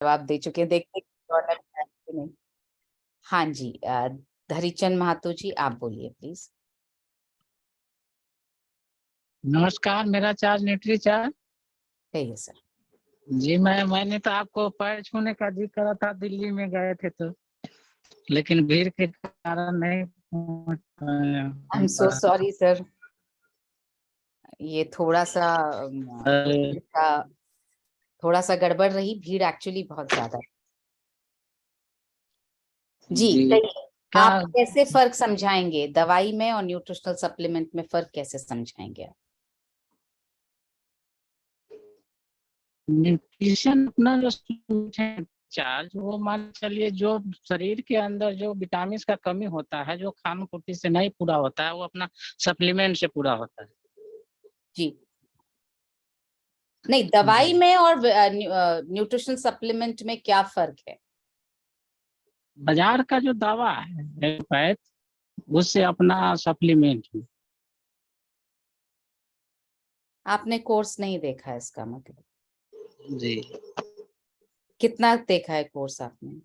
जवाब दे चुके हैं, देखते हैं डॉलर है कि नहीं। हाँ जी, धरीचंद महातो जी आप बोलिए प्लीज। नमस्कार, मेरा चार्ज न्यूट्री चार्ज। कहिए सर। जी मैंने तो आपको पैर छूने का जिक्र करा था, दिल्ली में गए थे तो, लेकिन भीड़ के कारण नहीं पहुंच आई एम सो पाया। सॉरी सर, ये थोड़ा सा अरे, थोड़ा सा गड़बड़ रही, भीड़ एक्चुअली बहुत ज्यादा है। जी जी कहिए, क्या आप कैसे फर्क समझाएंगे दवाई में और न्यूट्रिशनल सप्लीमेंट में, फर्क कैसे समझाएंगे आप? न्यूट्रिशन अपना जो चार्ज, वो मान चलिए जो शरीर के अंदर जो विटामिन का कमी होता है, जो खान पूर्ति से नहीं पूरा होता है, वो अपना सप्लीमेंट से पूरा होता है। जी नहीं, दवाई जी। में और न्यूट्रिशनल सप्लीमेंट में क्या फर्क है? बाजार का जो दवा है उससे अपना सप्लीमेंट। आपने कोर्स नहीं देखा है इसका मतलब? जी कितना देखा है कोर्स आपने?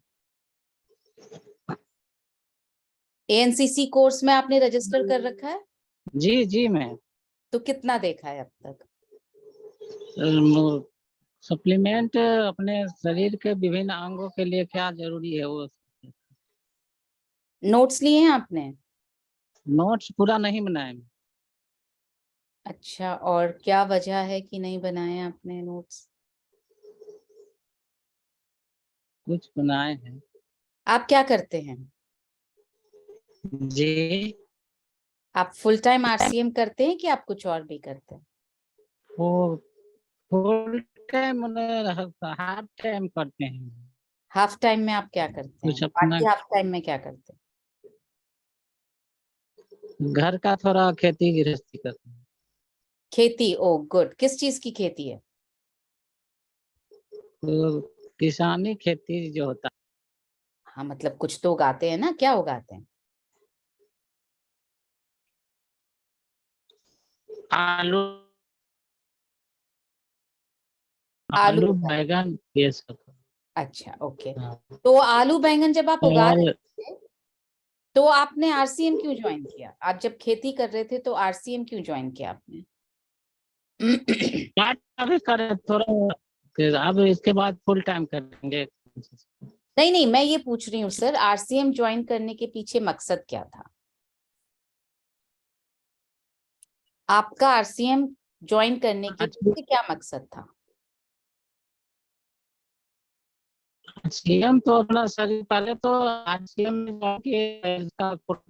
एएनसीसी कोर्स में आपने रजिस्टर कर रखा है? जी मैं तो कितना देखा है अब तक? सप्लीमेंट अपने शरीर के विभिन्न अंगों के लिए क्या जरूरी है वो। नोट्स लिए हैं आपने? नोट्स पूरा नहीं बनाए। अच्छा, और क्या वजह है कि नहीं बनाए आपने नोट्स? कुछ बनाए हैं। आप क्या करते हैं? जी आप फुल टाइम आरसीएम करते हैं कि आप कुछ और भी करते हैं? वो फुल टाइम हाफ टाइम करते हैं। हाफ टाइम में आप क्या करते हैं, कुछ अपना बाकी हाफ टाइम में क्या करते हैं? घर का थोड़ा खेती गृहस्थी करते हैं। खेती, ओ गुड, किस चीज की खेती है? तो किसानी खेती जो होता हाँ मतलब कुछ तो उगाते हैं ना, क्या उगाते हैं? है, आलू आलू आलू उगाते बैगन ये सब। हैं। अच्छा ओके। हाँ। तो आलू बैंगन जब आप उगा और रहे थे तो आपने आरसीएम क्यों ज्वाइन किया? आप जब खेती कर रहे थे तो आरसीएम क्यों ज्वाइन किया आपने? पार्ट अभी करे थोड़ा, फिर अब इसके बाद फुल टाइम करेंगे। नहीं नहीं, मैं ये पूछ रही हूँ सर, आरसीएम ज्वाइन करने के पीछे मकसद क्या था? आपका आरसीएम ज्वाइन करने के पीछे क्या मकसद था? सीएम तो अपना शरीर, पहले तो सीएम में जाके इसका रिपोर्ट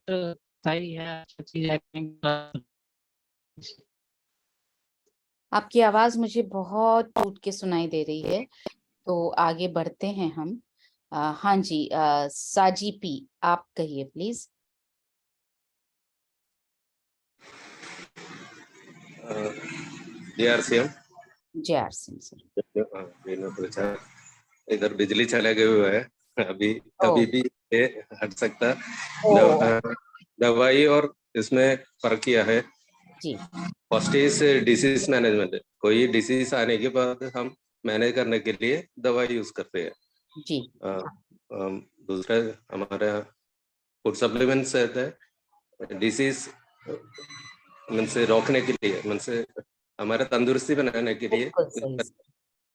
सही है, अच्छी चीज है। आपकी आवाज मुझे बहुत टूट के सुनाई दे रही है, तो आगे बढ़ते हैं हम। हाँ जी, साजी पी आप कहिए प्लीज। DRCM जय आरसीएम सर। इधर बिजली चले गए हुए है अभी, ओ कभी भी ये हट सकता। ओ दवाई और इसमें फर्क किया है। जी फर्स्ट इज डिसीज मैनेजमेंट, कोई डिसीज आने के बाद हम मैनेज करने के लिए दवाई यूज करते हैं। जी दूसरा हमारा फूड सप्लीमेंट्स रहता है डिसीज मन से रोकने के लिए, मन से हमारा तंदुरुस्ती बनाने के लिए। बिल्कुल सही सर,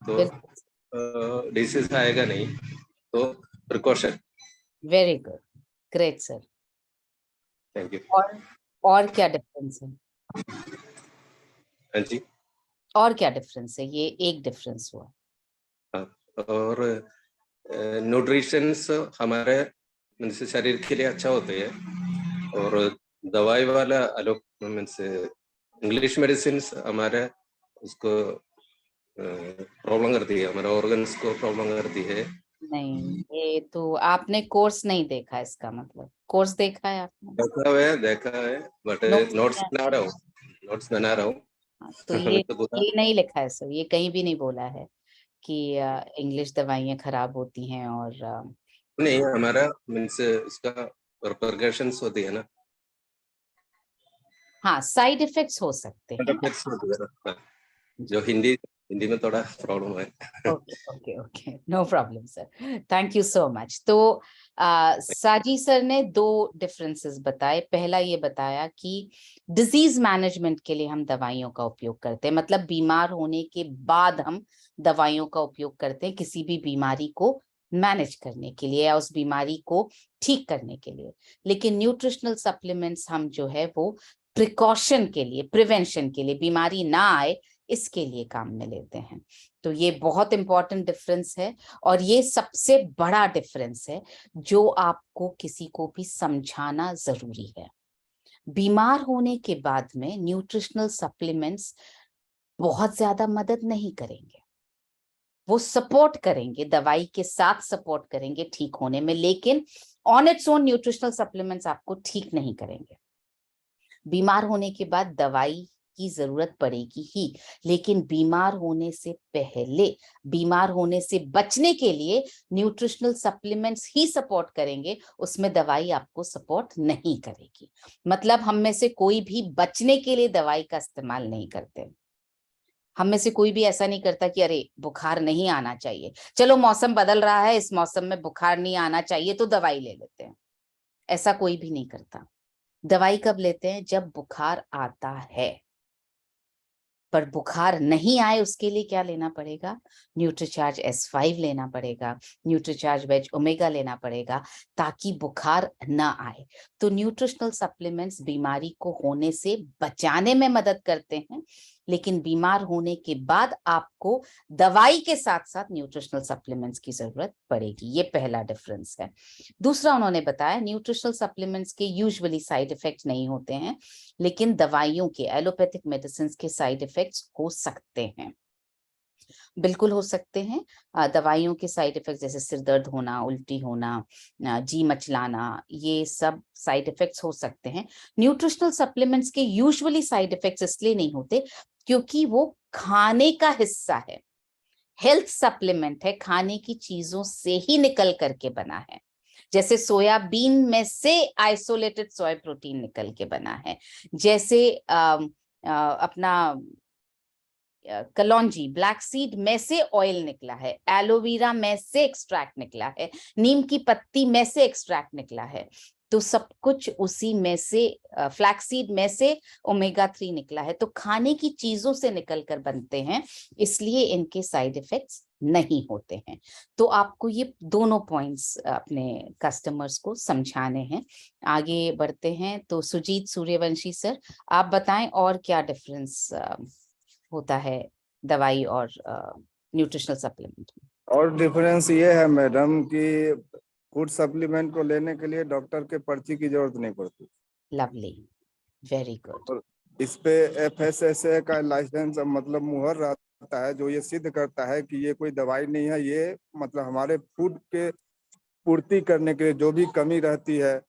तो बिल्कुल। डिसीज आएगा नहीं, तो precaution. Very good, great sir. Thank you. और क्या डिफरेंस है? हाँ जी। और क्या डिफरेंस है, ये एक डिफरेंस हुआ। हाँ, और न्यूट्रिशंस हमारे मतलब शरीर के लिए अच्छा होते हैं, और दवाई वाला अलग मीन्स इंग्लिश मेडिसिन हमारे उसको प्रॉब्लम करती है, हमारे ऑर्गन्स को प्रॉब्लम करती है। नहीं, ये तो आपने कोर्स नहीं देखा, इसका मतलब कोर्स देखा है आपने? देखा है बट नोट्स नोट्स बना रहा हूँ, नोट्स बना रहा हूँ। तो मैं तो पूरा ये नहीं लिखा है सर, ये कहीं भी नहीं बोला है कि इंग्लिश दवाइयाँ खराब होती हैं और नहीं, हमारा मीन्स उसका प्रिकॉशंस होती है ना। हाँ साइड इफेक्ट्स हो सकते हैं। Effects होती है ना। हाँ, जो हिंदी हिंदी में थोड़ा प्रॉब्लम है। Okay okay okay, no problem sir, thank you so much. तो साजी सर ने 2 डिफरेंसेस बताए। पहला ये बताया कि डिजीज मैनेजमेंट के लिए हम दवाइयों का उपयोग करते हैं, मतलब बीमार होने के बाद हम दवाइयों का उपयोग करते हैं किसी भी बीमारी को मैनेज करने के लिए या उस बीमारी को ठीक करने के लिए। लेकिन न्यूट्रिशनल सप्लीमेंट्स हम जो है वो प्रिकॉशन के लिए, प्रिवेंशन के लिए, बीमारी ना आए इसके लिए काम में लेते हैं। तो ये बहुत इंपॉर्टेंट डिफरेंस है और ये सबसे बड़ा डिफरेंस है जो आपको किसी को भी समझाना जरूरी है। बीमार होने के बाद में न्यूट्रिशनल सप्लीमेंट्स बहुत ज्यादा मदद नहीं करेंगे, वो सपोर्ट करेंगे, दवाई के साथ सपोर्ट करेंगे ठीक होने में, लेकिन on its own nutritional supplements आपको ठीक नहीं करेंगे। बीमार होने के बाद दवाई की जरूरत पड़ेगी ही, लेकिन बीमार होने से पहले, बीमार होने से बचने के लिए न्यूट्रिशनल सप्लीमेंट्स ही सपोर्ट करेंगे, उसमें दवाई आपको सपोर्ट नहीं करेगी। मतलब हम में से कोई भी बचने के लिए दवाई का इस्तेमाल नहीं करते। हम में से कोई भी ऐसा नहीं करता कि अरे बुखार नहीं आना चाहिए, चलो मौसम बदल रहा है, इस मौसम में बुखार नहीं आना चाहिए तो दवाई ले लेते हैं। ऐसा कोई भी नहीं करता। दवाई कब लेते हैं? जब बुखार आता है। पर बुखार नहीं आए उसके लिए क्या लेना पड़ेगा? न्यूट्रीचार्ज S5 लेना पड़ेगा, न्यूट्रीचार्ज वेज ओमेगा लेना पड़ेगा, ताकि बुखार ना आए। तो न्यूट्रिशनल सप्लीमेंट्स बीमारी को होने से बचाने में मदद करते हैं, लेकिन बीमार होने के बाद आपको दवाई के साथ साथ न्यूट्रिशनल सप्लीमेंट्स की जरूरत पड़ेगी। ये पहला डिफरेंस है। दूसरा उन्होंने बताया न्यूट्रिशनल सप्लीमेंट्स के यूजुअली साइड इफेक्ट नहीं होते हैं, लेकिन दवाइयों के, एलोपैथिक मेडिसिन के साइड इफेक्ट्स हो सकते हैं। बिल्कुल हो सकते हैं। दवाइयों के साइड इफेक्ट्स जैसे सिर दर्द होना, उल्टी होना, जी मचलाना, ये सब साइड इफेक्ट्स हो सकते हैं। न्यूट्रिशनल सप्लीमेंट्स के यूजुअली साइड इफेक्ट्स इसलिए नहीं होते क्योंकि वो खाने का हिस्सा है, हेल्थ सप्लीमेंट है, खाने की चीजों से ही निकल करके बना है। जैसे सोयाबीन में से आइसोलेटेड सोया प्रोटीन निकल के बना है, जैसे अपना कलौंजी, ब्लैक सीड में से ऑयल निकला है, एलोवेरा में से एक्सट्रैक्ट निकला है, नीम की पत्ती में से एक्सट्रैक्ट निकला है। तो सब कुछ उसी में से, फ्लैक्सीड में से ओमेगा 3 निकला है। तो खाने की चीजों से निकलकर बनते हैं, इसलिए इनके साइड इफेक्ट्स नहीं होते हैं। तो आपको ये दोनों पॉइंट्स अपने कस्टमर्स को समझाने हैं। आगे बढ़ते हैं तो सुजीत सूर्यवंशी सर, आप बताएं और क्या डिफरेंस होता है दवाई और न्यूट्रिशनल सप्लीमेंट में? और डिफरेंस ये है मैडम कि फूड सप्लीमेंट को लेने के लिए डॉक्टर के पर्ची की जरूरत नहीं पड़ती। Lovely, very good. इस पे FSSAI का लाइसेंस मतलब मुहर रहता है, जो ये सिद्ध करता है कि ये कोई दवाई नहीं है, ये मतलब हमारे फूड के पूर्ति करने के लिए जो भी कमी रहती है,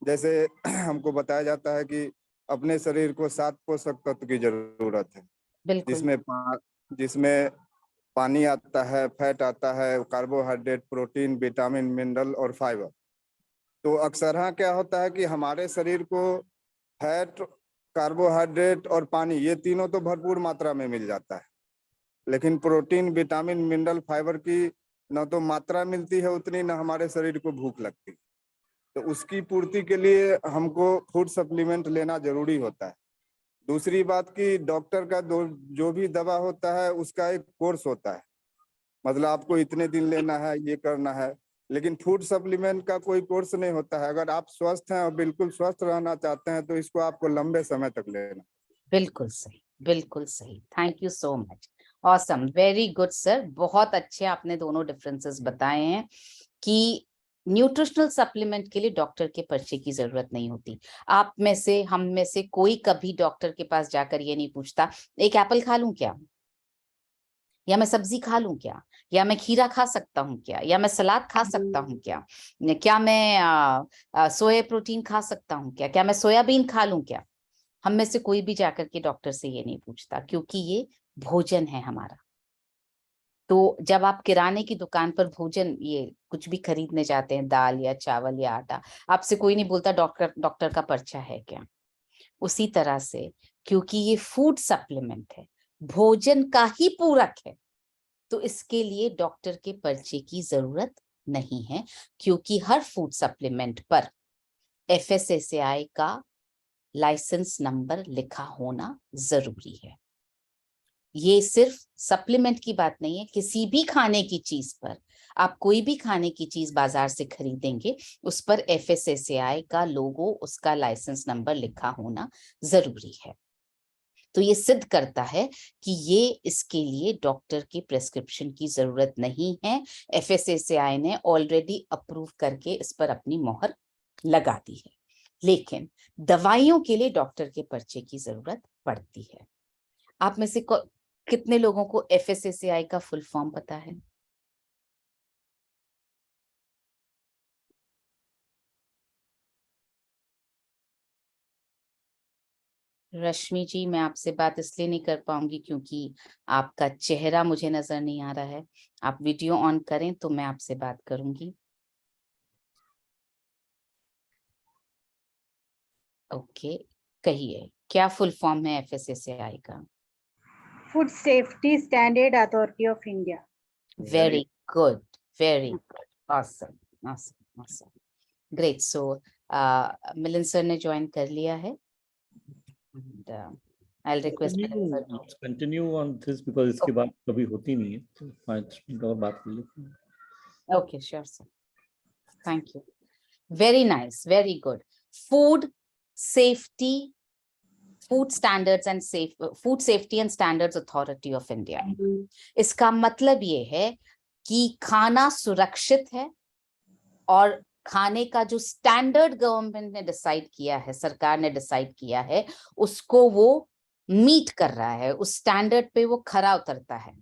जैसे हमको बताया जाता है कि अपने शरीर को 7 पोषक तत्व की जरूरत है, जिसमें पानी आता है, फैट आता है, कार्बोहाइड्रेट, प्रोटीन, विटामिन, मिनरल और फाइबर। तो अक्सर क्या होता है कि हमारे शरीर को फैट, कार्बोहाइड्रेट और पानी, ये तीनों तो भरपूर मात्रा में मिल जाता है, लेकिन प्रोटीन, विटामिन, मिनरल, फाइबर की न तो मात्रा मिलती है उतनी, न हमारे शरीर को भूख लगती। तो उसकी पूर्ति के लिए हमको फूड सप्लीमेंट लेना जरूरी होता है। दूसरी बात कि डॉक्टर का जो भी दवा होता है उसका एक कोर्स होता है, मतलब आपको इतने दिन लेना है, ये करना है, लेकिन फूड सप्लीमेंट का कोई कोर्स नहीं होता है। अगर आप स्वस्थ हैं और बिल्कुल स्वस्थ रहना चाहते हैं तो इसको आपको लंबे समय तक लेना। बिल्कुल सही, बिल्कुल सही। Thank you so much, awesome, very good sir. बहुत अच्छे आपने दोनों डिफरेंसेस बताए हैं कि न्यूट्रिशनल सप्लीमेंट के लिए डॉक्टर के पर्चे की जरूरत नहीं होती। आप में से, हम में से कोई कभी डॉक्टर के पास जाकर ये नहीं पूछता एक एप्पल खा लूं क्या, या मैं सब्जी खा लूं क्या, या मैं खीरा खा सकता हूं क्या, या मैं सलाद खा सकता हूं क्या मैं सोया प्रोटीन खा सकता हूं क्या मैं सोयाबीन खा लूं क्या। हम में से कोई भी जाकर के डॉक्टर से ये नहीं पूछता, क्योंकि ये भोजन है हमारा। तो जब आप किराने की दुकान पर भोजन, ये कुछ भी खरीदने जाते हैं, दाल या चावल या आटा, आपसे कोई नहीं बोलता डॉक्टर का पर्चा है क्या। उसी तरह से क्योंकि ये फूड सप्लीमेंट है, भोजन का ही पूरक है, तो इसके लिए डॉक्टर के पर्चे की जरूरत नहीं है, क्योंकि हर फूड सप्लीमेंट पर FSSAI का लाइसेंस नंबर लिखा होना जरूरी है। ये सिर्फ सप्लीमेंट की बात नहीं है, किसी भी खाने की चीज पर, आप कोई भी खाने की चीज बाजार से खरीदेंगे, उस पर FSSAI का लोगो, उसका लाइसेंस नंबर लिखा होना जरूरी है। तो ये सिद्ध करता है कि ये इसके लिए डॉक्टर की प्रेस्क्रिप्शन की जरूरत नहीं है। FSSAI ने ऑलरेडी अप्रूव करके इस पर अपनी मोहर लगा दी है। लेकिन दवाइयों के लिए डॉक्टर के पर्चे की जरूरत पड़ती है। आप में से कितने लोगों को FSSAI का फुल फॉर्म पता है? रश्मि जी, मैं आपसे बात इसलिए नहीं कर पाऊंगी क्योंकि आपका चेहरा मुझे नजर नहीं आ रहा है। आप वीडियो ऑन करें तो मैं आपसे बात करूंगी। ओके, कहिए क्या फुल फॉर्म है FSSAI का? Food Safety Standard Authority of India. Very good, very good, awesome, awesome, awesome, great. So Milan sir ने ज्वाइन कर लिया है। And, I'll request Milan sir. Continue on this because इसके बाद कभी होती नहीं है, तो 5 मिनट और बात कर लेते हैं। Okay, sure, sir. Thank you. Very nice, very good. Food safety, Food Safety and Standards Authority of India. इसका मतलब ये है कि खाना सुरक्षित है और खाने का जो स्टैंडर्ड गवर्नमेंट ने डिसाइड किया है, सरकार ने डिसाइड किया है, उसको वो मीट कर रहा है, उस स्टैंडर्ड पे वो खरा उतरता है।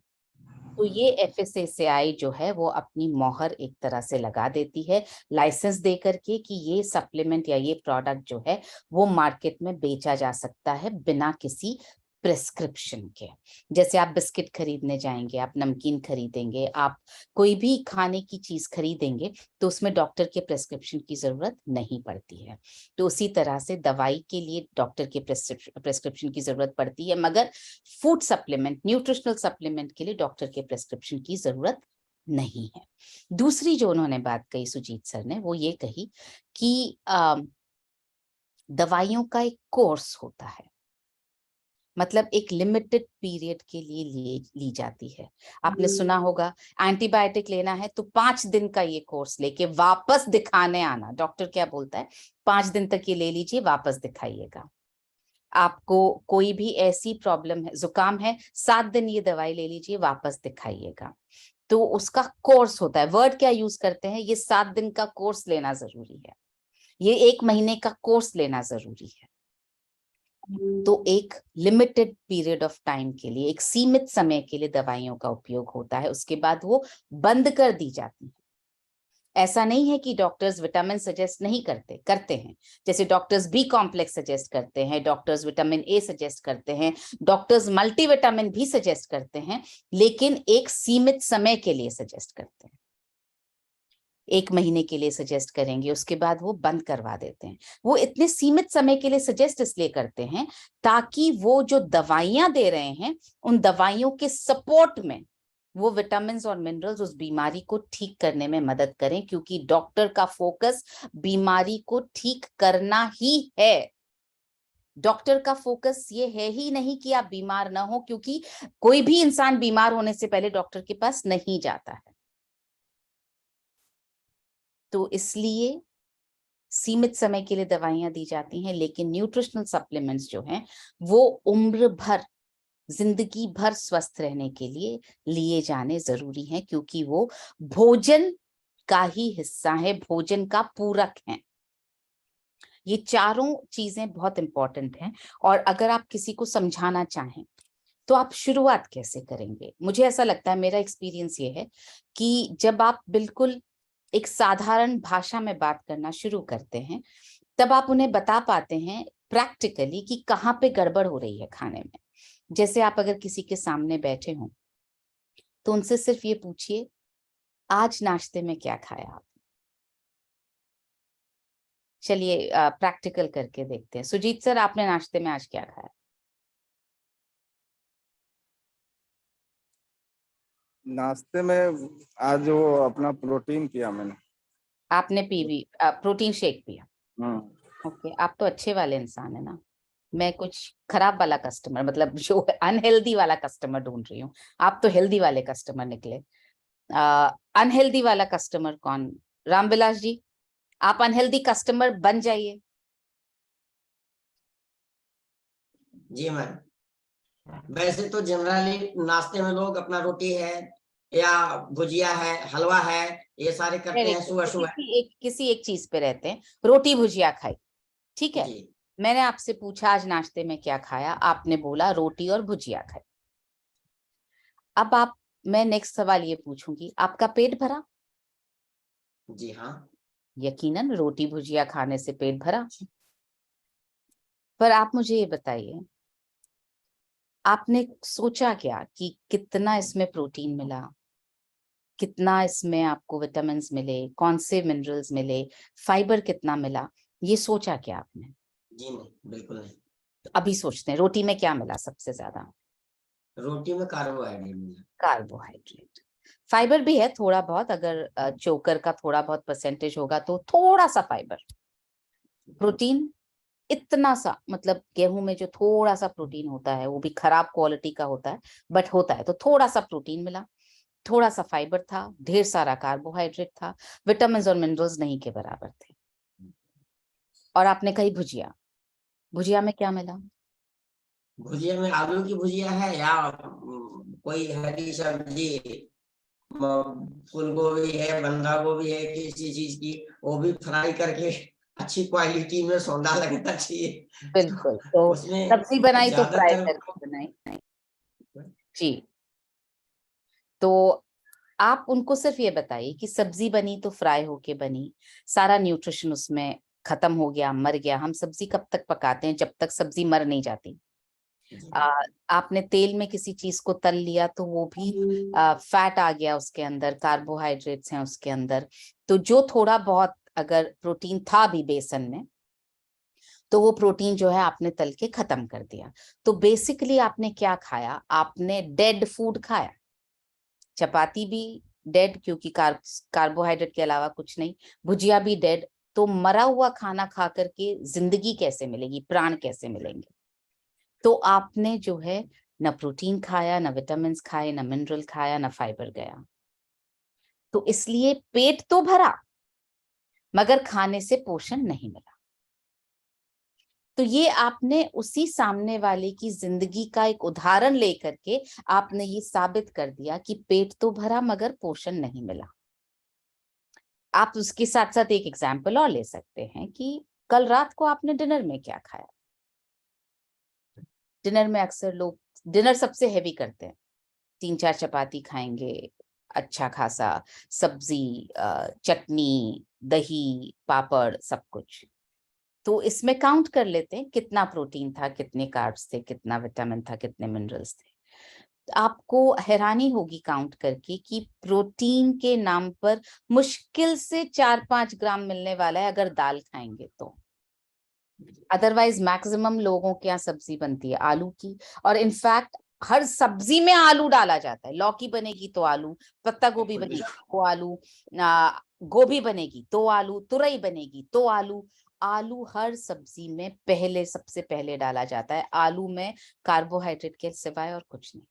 तो ये FSSAI जो है वो अपनी मोहर एक तरह से लगा देती है लाइसेंस दे करके कि ये सप्लीमेंट या ये प्रोडक्ट जो है वो मार्केट में बेचा जा सकता है बिना किसी प्रेस्क्रिप्शन के। जैसे आप बिस्किट खरीदने जाएंगे, आप नमकीन खरीदेंगे, आप कोई भी खाने की चीज खरीदेंगे, तो उसमें डॉक्टर के प्रेस्क्रिप्शन की जरूरत नहीं पड़ती है। तो उसी तरह से दवाई के लिए डॉक्टर के प्रेस्क्रिप्शन की जरूरत पड़ती है, मगर फूड सप्लीमेंट, न्यूट्रिशनल सप्लीमेंट के लिए डॉक्टर के प्रेस्क्रिप्शन की जरूरत नहीं है। दूसरी जो उन्होंने बात कही सुजीत सर ने, वो ये कही कि दवाइयों का एक कोर्स होता है, मतलब एक लिमिटेड पीरियड के लिए ली जाती है। आपने सुना होगा एंटीबायोटिक लेना है तो 5 दिन का ये कोर्स लेके वापस दिखाने आना। डॉक्टर क्या बोलता है, 5 दिन तक ये ले लीजिए, वापस दिखाइएगा। आपको कोई भी ऐसी प्रॉब्लम है, जुकाम है, 7 दिन ये दवाई ले लीजिए, वापस दिखाइएगा। तो उसका कोर्स होता है। वर्ड क्या यूज करते हैं, ये 7 दिन का कोर्स लेना जरूरी है, ये 1 महीने का कोर्स लेना जरूरी है। तो एक लिमिटेड पीरियड ऑफ टाइम के लिए, एक सीमित समय के लिए दवाइयों का उपयोग होता है, उसके बाद वो बंद कर दी जाती है। ऐसा नहीं है कि डॉक्टर्स विटामिन सजेस्ट नहीं करते हैं। जैसे डॉक्टर्स बी कॉम्प्लेक्स सजेस्ट करते हैं, डॉक्टर्स विटामिन ए सजेस्ट करते हैं, डॉक्टर्स मल्टीविटामिन भी सजेस्ट करते हैं, लेकिन एक सीमित समय के लिए सजेस्ट करते हैं। 1 महीने के लिए सजेस्ट करेंगे, उसके बाद वो बंद करवा देते हैं। वो इतने सीमित समय के लिए सजेस्ट इसलिए करते हैं ताकि वो जो दवाइयां दे रहे हैं, उन दवाइयों के सपोर्ट में वो विटामिन्स और मिनरल्स उस बीमारी को ठीक करने में मदद करें, क्योंकि डॉक्टर का फोकस बीमारी को ठीक करना ही है। डॉक्टर का फोकस ये है ही नहीं कि आप बीमार ना हो, क्योंकि कोई भी इंसान बीमार होने से पहले डॉक्टर के पास नहीं जाता है। तो इसलिए सीमित समय के लिए दवाइयां दी जाती हैं, लेकिन न्यूट्रिशनल सप्लीमेंट्स जो हैं वो उम्र भर, जिंदगी भर स्वस्थ रहने के लिए लिए जाने जरूरी हैं, क्योंकि वो भोजन का ही हिस्सा है, भोजन का पूरक है। ये चारों चीजें बहुत इंपॉर्टेंट हैं। और अगर आप किसी को समझाना चाहें तो आप शुरुआत कैसे करेंगे? मुझे ऐसा लगता है, मेरा एक्सपीरियंस ये है कि जब आप बिल्कुल एक साधारण भाषा में बात करना शुरू करते हैं, तब आप उन्हें बता पाते हैं प्रैक्टिकली कि कहाँ पे गड़बड़ हो रही है खाने में। जैसे आप अगर किसी के सामने बैठे हो तो उनसे सिर्फ ये पूछिए, आज नाश्ते में क्या खाया आप? चलिए प्रैक्टिकल करके देखते हैं। सुजीत सर, आपने नाश्ते में आज क्या खाया? नाश्ते में आज वो अपना प्रोटीन किया मैंने। आपने पीवी प्रोटीन शेक पिया? ओके, आप तो अच्छे वाले इंसान है ना। मैं कुछ खराब वाला कस्टमर, मतलब जो अनहेल्दी वाला कस्टमर ढूंढ रही हूँ। आप तो हेल्दी वाले कस्टमर निकले। अनहेल्दी वाला कस्टमर कौन? रामविलास जी, आप अनहेल्दी कस्टमर बन जाइए। जी मैम, वैसे तो जनरली नाश्ते में लोग अपना रोटी है या भुजिया है, हलवा है, ये सारे करते हैं सुबह सुबह। किसी एक चीज पे रहते हैं। रोटी भुजिया खाई, ठीक है। जी मैंने आपसे पूछा आज नाश्ते में क्या खाया, आपने बोला रोटी और भुजिया खाई। अब मैं नेक्स्ट सवाल ये पूछूंगी, आपका पेट भरा? जी हाँ, यकीनन रोटी भुजिया खाने से पेट भरा। पर आप मुझे ये बताइए, आपने सोचा क्या कि कितना इसमें प्रोटीन मिला, कितना इसमें आपको विटामिन मिले, कौन से मिनरल्स मिले, फाइबर कितना मिला? ये सोचा क्या आपने? जी नहीं, बिल्कुल नहीं। अभी सोचते हैं, रोटी में क्या मिला सबसे ज्यादा? रोटी में कार्बोहाइड्रेट मिला। कार्बोहाइड्रेट। फाइबर भी है थोड़ा बहुत, अगर चोकर का थोड़ा बहुत परसेंटेज होगा तो थोड़ा सा फाइबर। प्रोटीन इतना सा, मतलब गेहूं में जो थोड़ा सा प्रोटीन होता है वो भी खराब क्वालिटी का होता है, बट होता है। तो थोड़ा सा प्रोटीन मिला, थोड़ा सा फाइबर था, ढेर सारा कार्बोहाइड्रेट था, विटामिन और मिनरल्स नहीं के बराबर थे। और आपने कही भुजिया, भुजिया में क्या मिला? भुजिया में आलू की भुजिया है या कोई हरी सब्जी, फूल गोभी है, बंधा गोभी है, किसी चीज की, वो भी फ्राई करके अच्छी क्वालिटी में सौंदा लगना चाहिए। बिल्कुल, तो उसमें सब्जी बनाई तो फ्राई ज्यादातर करके बनाई जी। तो आप उनको सिर्फ ये बताइए कि सब्जी बनी तो फ्राई होके बनी, सारा न्यूट्रिशन उसमें खत्म हो गया, मर गया। हम सब्जी कब तक पकाते हैं? जब तक सब्जी मर नहीं जाती। आपने तेल में किसी चीज को तल लिया तो वो भी फैट आ गया उसके अंदर, कार्बोहाइड्रेट्स हैं उसके अंदर। तो जो थोड़ा बहुत अगर प्रोटीन था भी बेसन में, तो वो प्रोटीन जो है आपने तल के खत्म कर दिया। तो बेसिकली आपने क्या खाया? आपने डेड फूड खाया। चपाती भी डेड, क्योंकि कार्बोहाइड्रेट के अलावा कुछ नहीं। भुजिया भी डेड। तो मरा हुआ खाना खा करके जिंदगी कैसे मिलेगी, प्राण कैसे मिलेंगे? तो आपने जो है न प्रोटीन खाया, न विटामिन खाए, न मिनरल खाया, न फाइबर गया। तो इसलिए पेट तो भरा मगर खाने से पोषण नहीं मिला। तो ये आपने उसी सामने वाले की जिंदगी का एक उदाहरण लेकर के आपने ये साबित कर दिया कि पेट तो भरा मगर पोषण नहीं मिला। आप उसके साथ साथ एक एग्जाम्पल और ले सकते हैं कि कल रात को आपने डिनर में क्या खाया। डिनर में अक्सर लोग डिनर सबसे हैवी करते हैं, 3-4 चपाती खाएंगे, अच्छा खासा सब्जी, चटनी, दही, पापड़, सब कुछ। तो इसमें काउंट कर लेते हैं कितना प्रोटीन था, कितने कार्ब्स थे, कितना विटामिन था, कितने मिनरल्स थे। आपको हैरानी होगी काउंट करके कि प्रोटीन के नाम पर मुश्किल से 4-5 ग्राम मिलने वाला है अगर दाल खाएंगे तो। अदरवाइज मैक्सिमम लोगों के यहाँ सब्जी बनती है आलू की, और इनफैक्ट हर सब्जी में आलू डाला जाता है। लौकी बनेगी तो आलू, पत्ता गोभी बनेगी तो आलू, गोभी बनेगी तो आलू, तुरई बनेगी तो आलू। आलू हर सब्जी में पहले, सबसे पहले डाला जाता है। आलू में कार्बोहाइड्रेट के सिवाय और कुछ नहीं।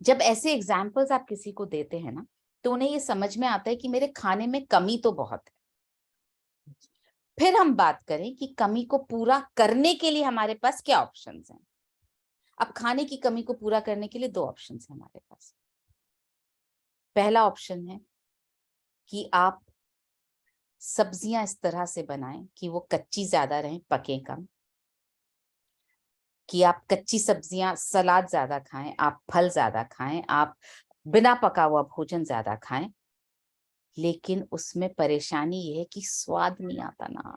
जब ऐसे एग्जाम्पल्स आप किसी को देते हैं ना, तो उन्हें ये समझ में आता है कि मेरे खाने में कमी तो बहुत है। फिर हम बात करें कि कमी को पूरा करने के लिए हमारे पास क्या ऑप्शंस हैं। अब खाने की कमी को पूरा करने के लिए 2 ऑप्शंस हैं हमारे पास। पहला ऑप्शन है कि आप सब्जियां इस तरह से बनाएं कि वो कच्ची ज्यादा रहें, पके कम। कि आप कच्ची सब्जियां, सलाद ज्यादा खाएं, आप फल ज्यादा खाएं, आप बिना पका हुआ भोजन ज्यादा खाएं। लेकिन उसमें परेशानी ये है कि स्वाद नहीं आता ना।